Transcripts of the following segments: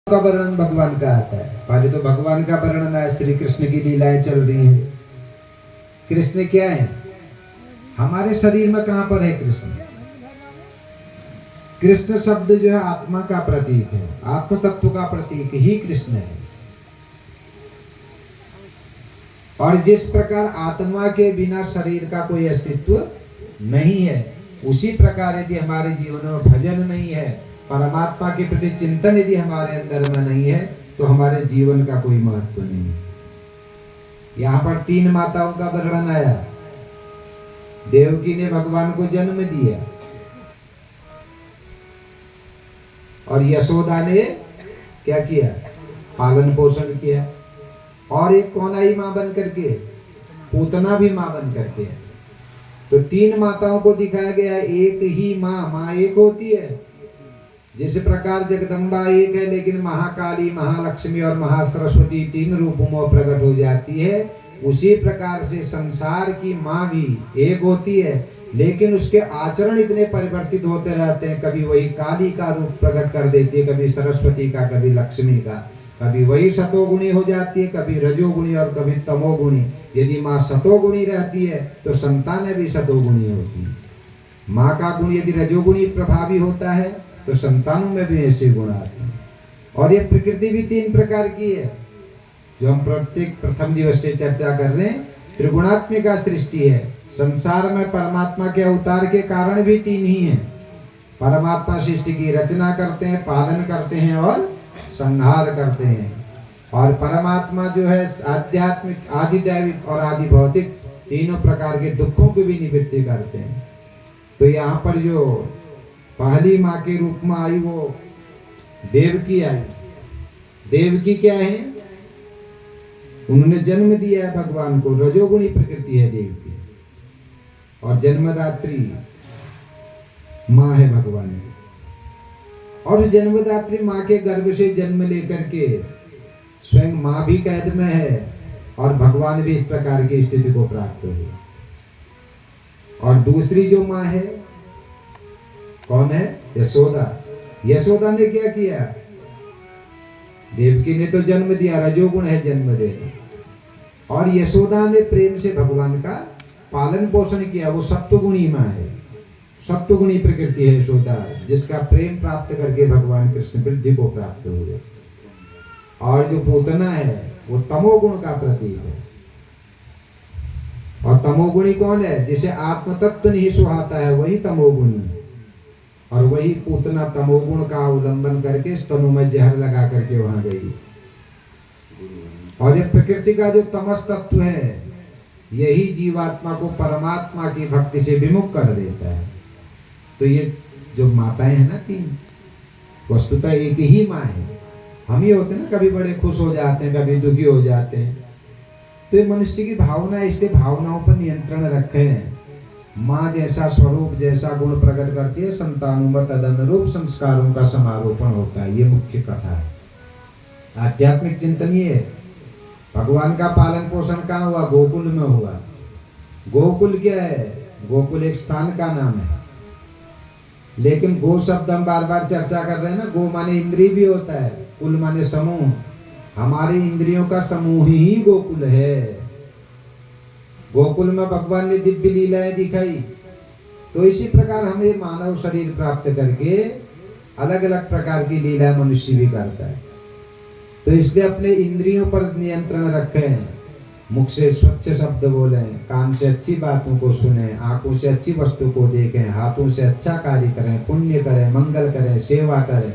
का वर्णन भगवान का आता है। पहले तो भगवान का वर्णन है, श्री कृष्ण की लीलाएं चल रही हैं। कृष्ण क्या है? हमारे शरीर में कहां पर है कृष्ण? कृष्ण शब्द जो है आत्मा का प्रतीक है, आत्म तत्व का प्रतीक ही कृष्ण है। और जिस प्रकार आत्मा के बिना शरीर का कोई अस्तित्व नहीं है, उसी प्रकार यदि हमारे जीवन में भजन नहीं है, परमात्मा के प्रति चिंतन यदि हमारे अंदर में नहीं है, तो हमारे जीवन का कोई महत्व नहीं है। यहाँ पर 3 माताओं का वर्णन आया। देवकी ने भगवान को जन्म दिया और यशोदा ने क्या किया? पालन पोषण किया। और एक कौन आई मां बन करके? पूतना भी मां बन करके। तो 3 माताओं को दिखाया गया, एक ही मां एक होती है। जिस प्रकार जगदम्बा एक है, लेकिन महाकाली, महालक्ष्मी और महासरस्वती 3 रूपों में प्रकट हो जाती है, उसी प्रकार से संसार की मां भी एक होती है, लेकिन उसके आचरण इतने परिवर्तित होते रहते हैं। कभी वही काली का रूप प्रकट कर देती है, कभी सरस्वती का, कभी लक्ष्मी का, कभी वही सतोगुणी हो जाती है, कभी रजोगुणी और कभी तमोगुणी। यदि माँ सतोगुणी रहती है तो संतान भी सतोगुणी होती है। माँ का गुण यदि रजोगुणी प्रभावी होता है तो संतानों में भी ऐसे गुण आते हैं। और ये प्रकृति भी 3 प्रकार की है, जो हम प्रत्येक प्रथम दिवस से चर्चा कर रहे हैं। त्रिगुणात्मिका सृष्टि है। संसार में परमात्मा के अवतार के कारण भी 3 ही हैं। परमात्मा सृष्टि की रचना करते हैं, पालन करते हैं और संहार करते हैं। और परमात्मा जो है आध्यात्मिक, आधिदैविक और आदि भौतिक तीनों प्रकार के दुखों की भी निवृत्ति करते हैं। तो यहाँ पर जो पहली माँ के रूप में आई वो देवकी आई। देवकी क्या है? उन्होंने जन्म दिया है भगवान को। रजोगुणी प्रकृति है देवकी, और जन्मदात्री माँ है भगवान की। और जन्मदात्री माँ के गर्भ से जन्म लेकर के स्वयं माँ भी कैद में है, और भगवान भी इस प्रकार की स्थिति को प्राप्त हुए। और दूसरी जो माँ है, कौन है? यशोदा। यशोदा ने क्या किया? देवकी ने तो जन्म दिया, रजोगुण है जन्म देना, और यशोदा ने प्रेम से भगवान का पालन पोषण किया। वो सत्वगुणी माँ है, सत्वगुणी प्रकृति है यशोदा, जिसका प्रेम प्राप्त करके भगवान कृष्ण वृद्धि को प्राप्त हुए। और जो पूतना है वो तमोगुण का प्रतीक है। और तमोगुणी कौन है? जिसे आत्म तत्व नहीं सुहाता है, वही तमोगुणी है। और वही पूतना तमोगुण का अवलंबन करके स्तनों में जहर लगा करके वहां गई। और ये प्रकृति का जो तमस तत्व है, यही जीवात्मा को परमात्मा की भक्ति से विमुख कर देता है। तो ये जो माताएं हैं ना 3, वस्तुतः एक ही माँ है। हम ही होते हैं ना, कभी बड़े खुश हो जाते हैं, कभी दुखी हो जाते हैं। तो ये मनुष्य की भावना है, इसलिए भावनाओं पर नियंत्रण रखें। माँ जैसा स्वरूप, जैसा गुण प्रकट करती है, संतानों में तदनुरूप संस्कारों का समारोपण होता है। ये मुख्य कथा है। आध्यात्मिक चिंतन ये है। भगवान का पालन पोषण कहाँ हुआ? गोकुल में हुआ। गोकुल क्या है? गोकुल एक स्थान का नाम है, लेकिन गो शब्द हम बार बार चर्चा कर रहे हैं ना। गो माने इंद्रिय भी होता है, कुल माने समूह। हमारी इंद्रियों का समूह ही गोकुल है। गोकुल में भगवान ने दिव्य लीलाएं दिखाई। तो इसी प्रकार हमें मानव शरीर प्राप्त करके अलग अलग प्रकार की लीला मनुष्य भी करता है। तो इसलिए अपने इंद्रियों पर नियंत्रण रखें। मुख से स्वच्छ शब्द बोलें, कान से अच्छी बातों को सुनें, आंखों से अच्छी वस्तु को देखें, हाथों से अच्छा कार्य करें, पुण्य करें, मंगल करें, सेवा करें।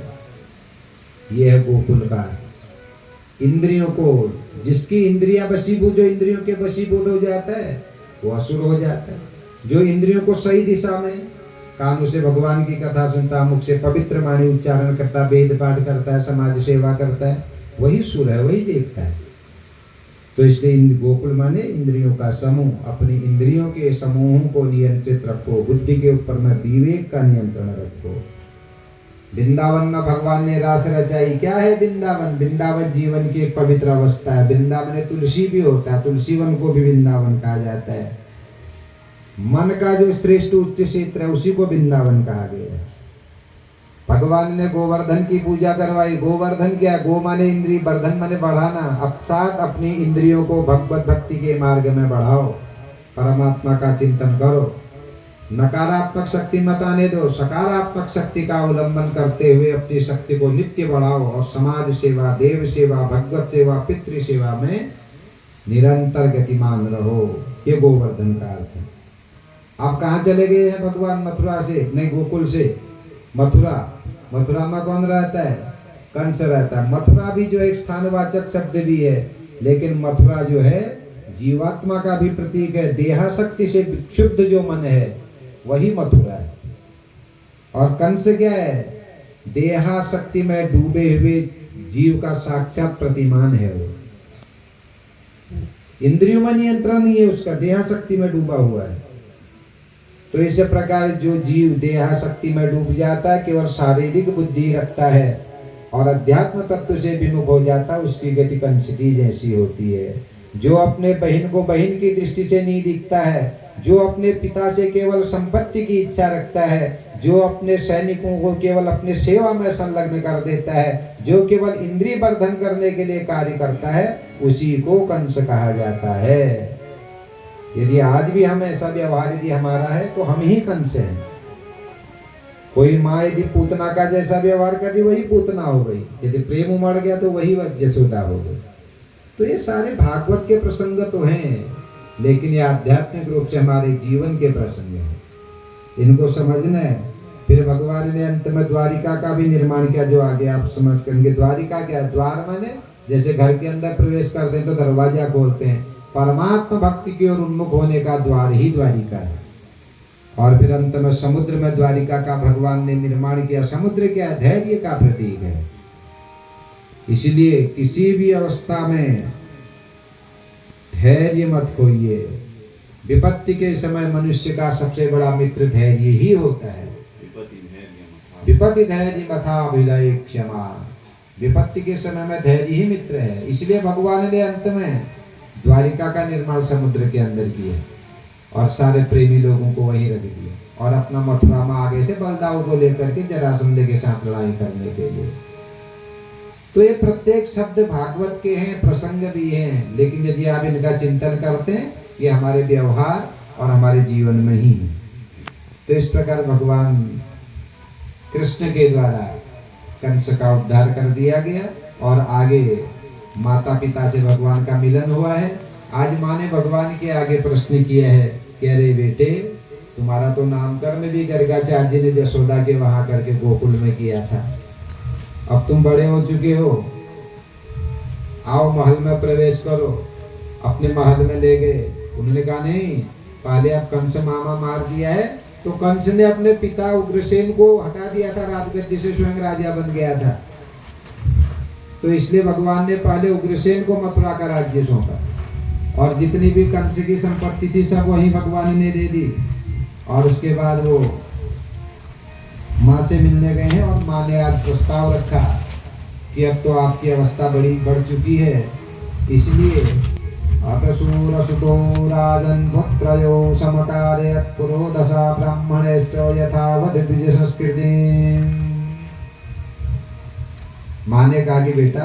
यह है गोकुल का। इंद्रियों को, जिसकी इंद्रियां वशीभूत, जो इंद्रियों के वशीभूत हो जाता है वो असुर हो जाता है। जो इंद्रियों को सही दिशा में, कानों से भगवान की कथा सुनता, मुख से पवित्र वाणी उच्चारण करता, वेद पाठ करता है, समाज सेवा करता है, वही सुर है, वही देखता है। तो इसलिए गोकुल माने इंद्रियों का समूह। अपनी इंद्रियों के समूह को नियंत्रित रखो। बुद्धि के ऊपर में विवेक का नियंत्रण रखो। वृंदावन में भगवान ने रास रचाई। क्या है वृंदावन? वृंदावन जीवन की एक पवित्र अवस्था है। वृंदावन में तुलसी भी होता है, तुलसी वन को भी वृंदावन कहा जाता है। मन का जो श्रेष्ठ उच्च क्षेत्र है, उसी को वृंदावन कहा गया है। भगवान ने गोवर्धन की पूजा करवाई। गोवर्धन क्या? गो माने इंद्रिय, वर्धन माने बढ़ाना। अर्थात अपनी इंद्रियों को भगवत भक्ति के मार्ग में बढ़ाओ, परमात्मा का चिंतन करो, नकारात्मक शक्ति मत आने दो, सकारात्मक शक्ति का अवलंबन करते हुए अपनी शक्ति को नित्य बढ़ाओ और समाज सेवा, देव सेवा, भगवत सेवा, पितृ सेवा में निरंतर गतिमान रहो। ये गोवर्धन का अर्थ है। आप कहाँ चले गए हैं भगवान? मथुरा से नहीं, गोकुल से मथुरा। मथुरा में कौन रहता है? कंस रहता है। मथुरा भी जो एक स्थानवाचक शब्द भी है, लेकिन मथुरा जो है जीवात्मा का भी प्रतीक है। देहाशक्ति से विक्षुब्ध जो मन है वही मथुरा है। और कंस क्या है? देहाशक्ति में डूबे हुए जीव का साक्षात प्रतिमान है। वो इंद्रियों में नियंत्रण नहीं है उसका, देहाशक्ति में डूबा हुआ है। तो इस प्रकार जो जीव देहाशक्ति में डूब जाता है, केवल शारीरिक बुद्धि रखता है और अध्यात्म तत्व से विमुख हो जाता है, उसकी गति कंस की जैसी होती है। जो अपने बहन को बहन की दृष्टि से नहीं दिखता है, जो अपने पिता से केवल संपत्ति की इच्छा रखता है, जो अपने सैनिकों को केवल अपने सेवा में संलग्न कर देता है, जो केवल इंद्रिय वर्धन करने के लिए कार्य करता है, उसी को कंस कहा जाता है। यदि आज भी हम ऐसा व्यवहार यदि हमारा है तो हम ही कंस हैं। कोई माँ यदि पूतना का जैसा व्यवहार कर रही, वही पूतना हो गई। यदि प्रेम उमड़ गया तो वही यशोदा हो गई। तो ये सारे भागवत के प्रसंग तो हैं, लेकिन ये आध्यात्मिक रूप से हमारे जीवन के प्रसंग हैं। इनको समझना है। फिर भगवान ने अंत में द्वारिका का भी निर्माण किया, जो आगे आप समझ करेंगे। द्वारिका क्या? द्वार माने जैसे घर के अंदर प्रवेश करते हैं तो दरवाजा खोलते हैं, परमात्मा भक्ति की ओर उन्मुख होने का द्वार ही द्वारिका है। और फिर अंत में समुद्र में द्वारिका का भगवान ने निर्माण किया। समुद्र क्या? धैर्य का प्रतीक है। इसलिए किसी भी अवस्था में धैर्य मत खोइए। विपत्ति के समय मनुष्य का सबसे बड़ा मित्र धैर्य ही होता है। विपत्ति धैर्य मथाभिलय क्षमा। विपत्ति के समय में धैर्य ही मित्र है। इसलिए भगवान ने अंत में द्वारिका का निर्माण समुद्र के अंदर किया और सारे प्रेमी लोगों को वहीं रख दिया और अपना मथुरा में आ गए थे बलदाऊ को लेकर के जरासंध के साथ लड़ाई करने के लिए। तो ये प्रत्येक शब्द भागवत के हैं, प्रसंग भी हैं, लेकिन यदि आप इनका चिंतन करते हैं, ये हमारे व्यवहार और हमारे जीवन में ही है। तो इस प्रकार भगवान कृष्ण के द्वारा कंस का उद्धार कर दिया गया और आगे माता पिता से भगवान का मिलन हुआ है। आज माँ ने भगवान के आगे प्रश्न किया है कि अरे बेटे, तुम्हारा तो नामकरण भी गर्गाचार्य ने यशोदा के वहां करके गोकुल में किया था। अब तुम बड़े हो चुके हो, आओ महल में प्रवेश करो। अपने महल में ले गए। उन्होंने कहा नहीं, पहले अब कंस मामा मार दिया है। तो कंस ने अपने पिता उग्रसेन को हटा दिया था राजगद्दी से, स्वयं राजा बन गया था। तो इसलिए भगवान ने पहले उग्रसेन को मथुरा का राज्य सौंपा और जितनी भी कंस की संपत्ति थी सब वही भगवान ने दे दी। और उसके बाद वो माँ से मिलने गए हैं और माँ ने आज प्रस्ताव रखा कि अब तो आपकी अवस्था बड़ी बढ़ चुकी है, इसलिए अतसूरसुतो राजन् पुत्रयो समकारयत् पुरोदशा ब्राह्मणश्च यथावत् द्विज संस्कृतिम्। माँ ने कहा कि बेटा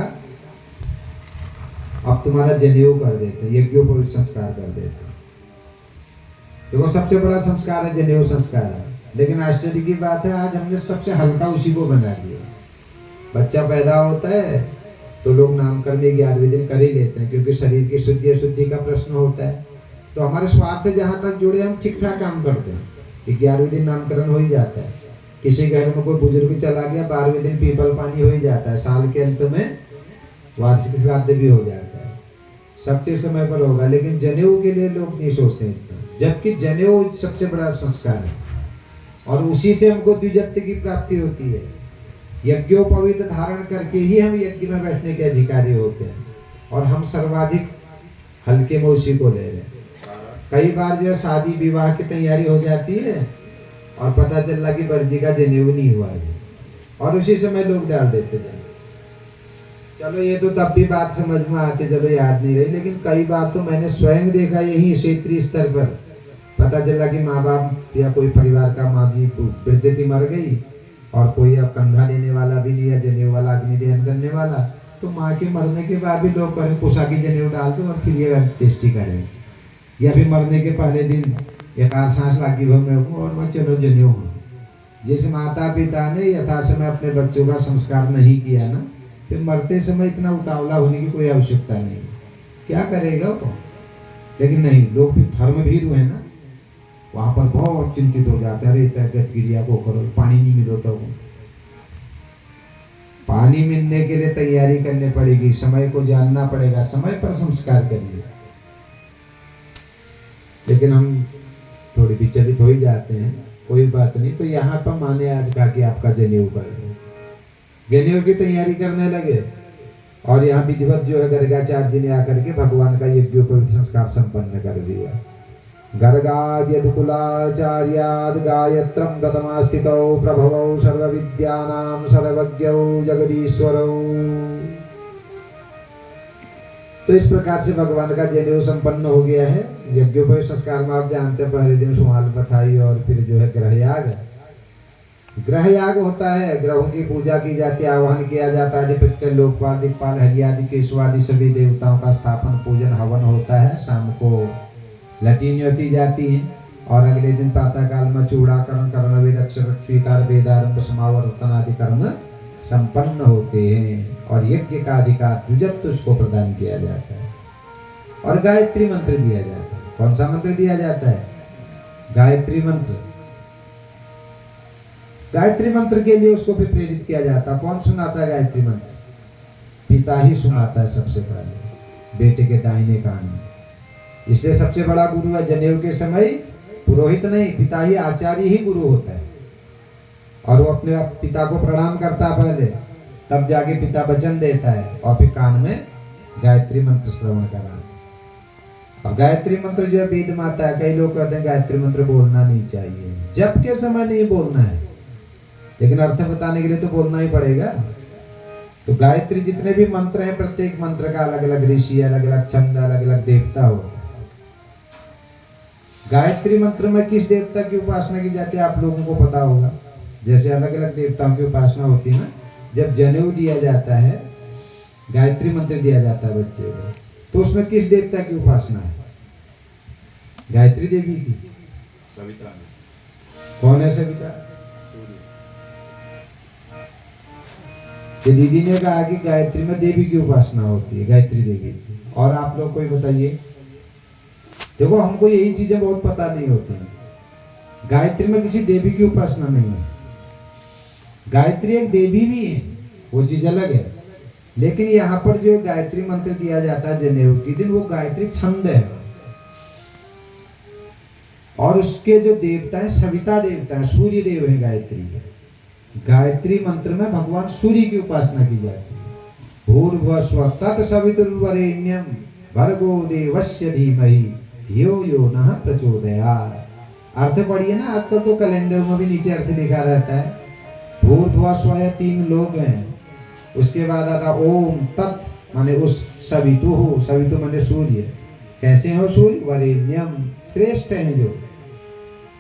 अब तुम्हारा जनेऊ कर देते, यज्ञोपवीत संस्कार कर देते। तो वो सबसे बड़ा संस्कार है, जनेऊ संस्कार है। लेकिन आश्चर्य की बात है, आज हमने सबसे हल्का उसी को बना दिया। बच्चा पैदा होता है तो लोग नामकरण 11वें दिन कर ही लेते हैं, क्योंकि शरीर की शुद्धि अशुद्धि का प्रश्न होता है। तो हमारे स्वार्थ जहाँ तक जुड़े हम ठीक ठाक काम करते हैं। 11वें दिन नामकरण हो ही जाता है। किसी घर में कोई बुजुर्ग चला गया, 12वें दिन पीपल पानी हो ही जाता है। साल के अंत में वार्षिक श्राद्ध भी हो जाता है। सब चीज समय पर होगा, लेकिन जनेऊ के लिए लोग नहीं सोचते इतना, जबकि जनेऊ सबसे बड़ा संस्कार है और उसी से हमको द्विजत्व की प्राप्ति होती है। यज्ञोपवीत धारण करके ही हम यज्ञ में बैठने के अधिकारी होते हैं और हम सर्वाधिक हल्के में उसी को ले रहे हैं। कई बार जो है शादी विवाह की तैयारी हो जाती है और पता चला कि वर्जी का जनेऊ नहीं हुआ है और उसी समय लोग डाल देते हैं। चलो ये तो तब भी बात समझ में आती, चलो याद नहीं रही, लेकिन कई बार तो मैंने स्वयं देखा यही क्षेत्रीय स्तर पर। पता चला कि माँ बाप या कोई परिवार का माँ जी वृद्धि मर गई और कोई अब कंधा देने वाला भी नहीं है, जनेऊ वाला अग्नि दहन करने वाला। तो माँ के मरने के बाद भी लोग करें कुशा की जनेऊ डाल दो और फिर ये टेस्टी करें, या फिर मरने के पहले दिन एक आध सांस लागी भर में और मैं चलो जनेऊ हूँ। जिस माता पिता ने यथा समय अपने बच्चों का संस्कार नहीं किया ना, फिर मरते समय इतना उतावला होने की कोई आवश्यकता नहीं, क्या करेगा वो। लेकिन नहीं, लोग फिर धर्मभीरु है ना, वहां पर बहुत चिंतित हो जाते हैं, अरे तबियत क्रिया को करो, पानी नहीं मिलो तो पानी मिलने के लिए तैयारी करनी पड़ेगी, समय को जानना पड़ेगा, समय पर संस्कार करिए। लेकिन हम थोड़ी विचलित हो ही जाते हैं, कोई बात नहीं। तो यहाँ पर माने आज कहा कि आपका जनेऊ कर दो, जनेऊ की तैयारी करने लगे। और यहाँ विधिवत जो है गर्गाचार्य जी ने आकर के भगवान का यज्ञोपवीत संस्कार संपन्न कर दिया। गर्गाद्यदुकुलाचार्याद् गायत्रं गतमास्थितौ प्रभवौ सर्वविद्यानां सर्वज्ञौ जगदीश्वरौ। तो इस प्रकार से भगवान का जनेऊ संपन्न हो गया है। यज्ञोपवीत संस्कार में आप जानते हैं पहले दिन सुमाल बधाई और फिर जो है ग्रहयाग। ग्रहयाग होता है, ग्रहों की पूजा की जाती है, आह्वान किया जाता है, पितृ लोकपाल दिक्पाल हरियादि केशवादि सभी देवताओं का स्थापन पूजन हवन होता है। शाम को लटीन होती जाती है और अगले दिन प्रातः काल में चूड़ाकरण कर्ण वेद अक्षर स्वीकार वेदारंभ समावर्तन आदि कर्म संपन्न होते हैं और यज्ञ का अधिकार द्विजत्व उसको प्रदान किया जाता है। और गायत्री मंत्र दिया जाता है। कौन सा मंत्र दिया जाता है? गायत्री मंत्र। गायत्री मंत्र के लिए उसको भी प्रेरित किया जाता है। कौन सुनाता है गायत्री मंत्र? पिता ही सुनाता है सबसे पहले, बेटे के दाहिने कान में। इसलिए सबसे बड़ा गुरु है जनेऊ के समय पुरोहित नहीं, पिता ही, आचार्य ही गुरु होता है। और वो अपने पिता को प्रणाम करता है पहले, तब जाके पिता वचन देता है और फिर कान में गायत्री मंत्र श्रवण कराना। और गायत्री मंत्र जो है वेद माता है। कई लोग कहते हैं गायत्री मंत्र बोलना नहीं चाहिए, जब के समय नहीं बोलना है, लेकिन अर्थ बताने के लिए तो बोलना ही पड़ेगा। तो गायत्री जितने भी मंत्र हैं, प्रत्येक मंत्र का अलग अलग ऋषि, अलग अलग छंद, अलग अलग देवता हो। गायत्री मंत्र में किस देवता की उपासना की जाती है आप लोगों को पता होगा। जैसे अलग अलग देवताओं की उपासना होती है ना, जब जनेऊ दिया जाता है, गायत्री मंत्र दिया जाता है बच्चे को, तो उसमें किस देवता की उपासना है? गायत्री देवी की। सविता। कौन है सविता? दीदी ने कहा कि गायत्री में देवी की उपासना होती है, गायत्री देवी की। और आप लोग कोई बताइए। देखो, हमको यही चीजें बहुत पता नहीं होती हैं। गायत्री में किसी देवी की उपासना नहीं है। गायत्री एक देवी भी है, वो चीज अलग है। लेकिन यहाँ पर जो गायत्री मंत्र दिया जाता है जनेऊ के दिन, वो गायत्री छंद है। और उसके जो देवता है सविता देवता है, सूर्य देव है गायत्री के। गायत्री मंत्र में भगवान सूर्य की उपासना की जाती है। भूर्भुवस्सुवः तत्सवितुर्वरेण्यं भर्गो देवस्य धीमहि धियो यो नः प्रचोदयात्। अर्थ पढ़िए ना, आजकल तो कैलेंडर में भी नीचे अर्थ लिखा रहता है। भूर्भुवस्सुवः 3 लोग हैं, उसके बाद आता ओम तत् माने उस, सवितुः सवितु माने सूर्य। कैसे हो सूर्य? वरेण्यम श्रेष्ठ है जो,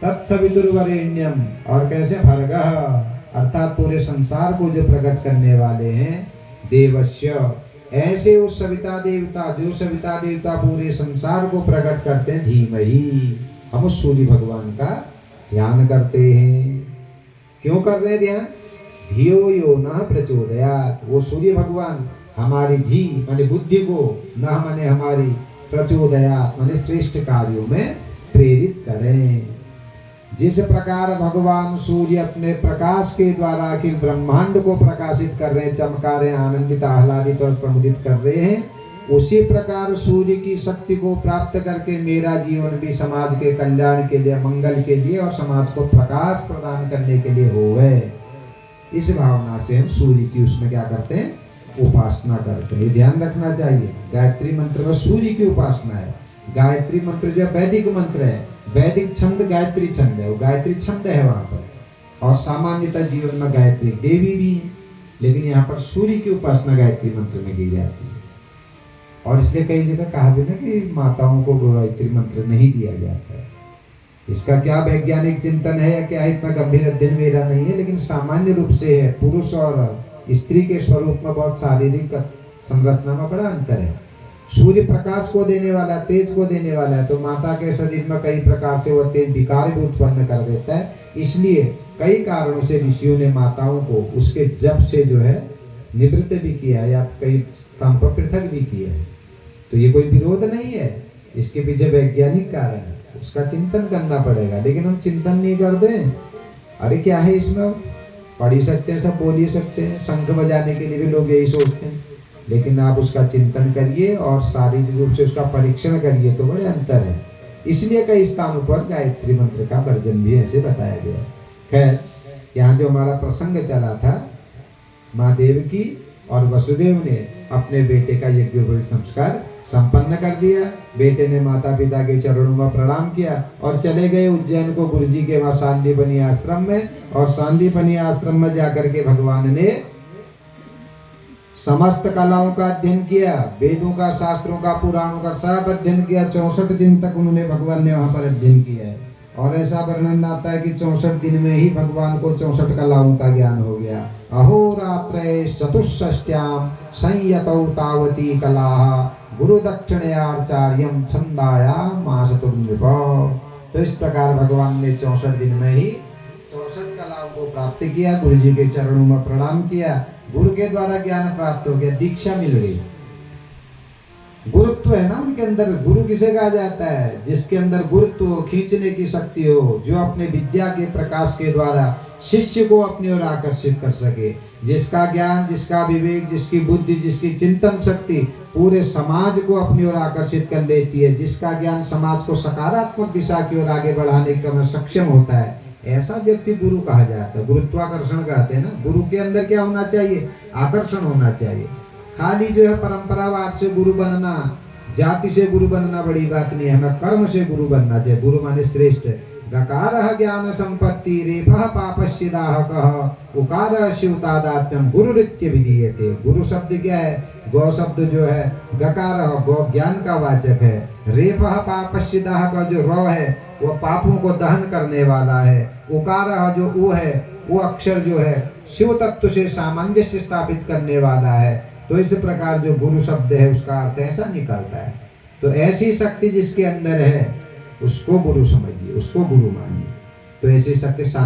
तत्सवितुर्वरेण्यम। और कैसे? भर्गः अर्थात पूरे संसार को जो प्रकट करने वाले हैं, देवस्य ऐसे उस सविता देवता, जो सविता देवता पूरे संसार को प्रकट करते हैं, धीमहि हम उस सूर्य भगवान का ध्यान करते हैं। क्यों कर रहे हैं ध्यान? धियो यो नः प्रचोदयात्। वो सूर्य भगवान हमारी धी माने बुद्धि को, नः माने हमारी, प्रचोदयात् माने श्रेष्ठ कार्यों में प्रेरित करें। जिस प्रकार भगवान सूर्य अपने प्रकाश के द्वारा अखिल ब्रह्मांड को प्रकाशित कर रहे हैं, चमका रहे हैं, आनंदित आह्लादित और प्रमुदित कर रहे हैं, उसी प्रकार सूर्य की शक्ति को प्राप्त करके मेरा जीवन भी समाज के कल्याण के लिए, मंगल के लिए और समाज को प्रकाश प्रदान करने के लिए होवे। इस भावना से हम सूर्य की उसमें क्या करते हैं? उपासना करते हैं। ध्यान रखना चाहिए, गायत्री मंत्र में सूर्य की उपासना है। गायत्री मंत्र जो वैदिक मंत्र है, वैदिक छंद गायत्री छंद है, वो गायत्री छंद है वहां पर। और सामान्यतः जीवन में गायत्री देवी भी है, लेकिन यहाँ पर सूर्य की उपासना गायत्री मंत्र में की जाती है। और इसलिए कई जगह कहा भी ना कि माताओं को गायत्री मंत्र नहीं दिया जाता है। इसका क्या वैज्ञानिक चिंतन है या क्या इतना गंभीर अध्ययन मेरा नहीं है, लेकिन सामान्य रूप से है। पुरुष और स्त्री के स्वरूप में बहुत शारीरिक संरचना में बड़ा अंतर है। सूर्य प्रकाश को देने वाला, तेज को देने वाला है, तो माता के शरीर में कई प्रकार से वह तेज विकार भी उत्पन्न कर देता है। इसलिए कई कारणों से ऋषियों ने माताओं को उसके जप से जो है निवृत्त भी किया है या कई स्थान पर पृथक भी किया है। तो ये कोई विरोध नहीं है, इसके पीछे वैज्ञानिक कारण है, उसका चिंतन करना पड़ेगा। लेकिन हम चिंतन नहीं करते। अरे क्या है इसमें, पढ़ ही सकते हैं, सब बोल ही सकते हैं, शंख बजाने के लिए भी लोग यही सोचते हैं। लेकिन आप उसका चिंतन करिए और शारीरिक रूप से उसका परीक्षण करिए तो बड़े अंतर है। इसलिए कई स्थानों पर गायत्री मंत्र का वर्जन भी ऐसे बताया गया। खैर, यहाँ जो हमारा प्रसंग चला था, माँ देवकी और वसुदेव ने अपने बेटे का यज्ञोपवीत संस्कार संपन्न कर दिया। बेटे ने माता पिता के चरणों में प्रणाम किया और चले गए उज्जैन को गुरु जी के वहाँ सांदीपनी आश्रम में। और सांदीपनी आश्रम में जाकर के भगवान ने समस्त कलाओं का अध्ययन किया, वेदों का, शास्त्रों का, पुराणों का सब अध्ययन किया। 64 दिन तक उन्होंने, भगवान ने वहां पर अध्ययन किया है। और ऐसा वर्णन आता है कि 64 दिन में ही भगवान को 64 कलाओं का ज्ञान हो गया। अहोरात्रे चतुष्षष्ट्याम संयतौ तावती कला गुरु दक्षिणयाचार्यम छंदाया मासतुर्नृप। तो इस प्रकार भगवान ने 64 दिन में ही 64 कलाओं को प्राप्त किया। गुरु जी के चरणों में प्रणाम किया, गुरु के द्वारा ज्ञान प्राप्त हो गया, दीक्षा मिल गई। गुरुत्व है ना उनके अंदर। गुरु किसे कहा जाता है? जिसके अंदर गुरुत्व हो, खींचने की शक्ति हो, जो अपने विद्या के प्रकाश के द्वारा शिष्य को अपनी ओर आकर्षित कर सके, जिसका ज्ञान, जिसका विवेक, जिसकी बुद्धि, जिसकी चिंतन शक्ति पूरे समाज को अपनी ओर आकर्षित कर लेती है, जिसका ज्ञान समाज को सकारात्मक दिशा की ओर आगे बढ़ाने का सक्षम होता है, ऐसा व्यक्ति गुरु कहा जाता है। गुरुत्वाकर्षण कहते हैं ना। गुरु के अंदर क्या होना चाहिए? आकर्षण होना चाहिए। खाली जो है परंपरावाद से गुरु बनना, जाति से गुरु बनना बड़ी बात नहीं है, हमें कर्म से गुरु बनना चाहिए। गुरु माने श्रेष्ठ। गकारः ज्ञान संपत्ति रेफः पापस्य दाहकः उकारः शिवतादात्म्यम गुरुरित्य विधीयते। गुरु शब्द क्या है? गौ शब्द जो है, गकारः गौ ज्ञान का वाचक है, रेफः पापस्य दाहकः जो रौ है वो पापों को दहन करने वाला है, उकारः जो ऊ है वो अक्षर जो है शिव तत्व से सामंजस्य स्थापित करने वाला है। तो इस प्रकार जो गुरु शब्द है उसका अर्थ ऐसा निकलता है। तो ऐसी शक्ति जिसके अंदर है उसको गुरु समझिए, उसको गुरु मानिए। तो ऐसी शक्ति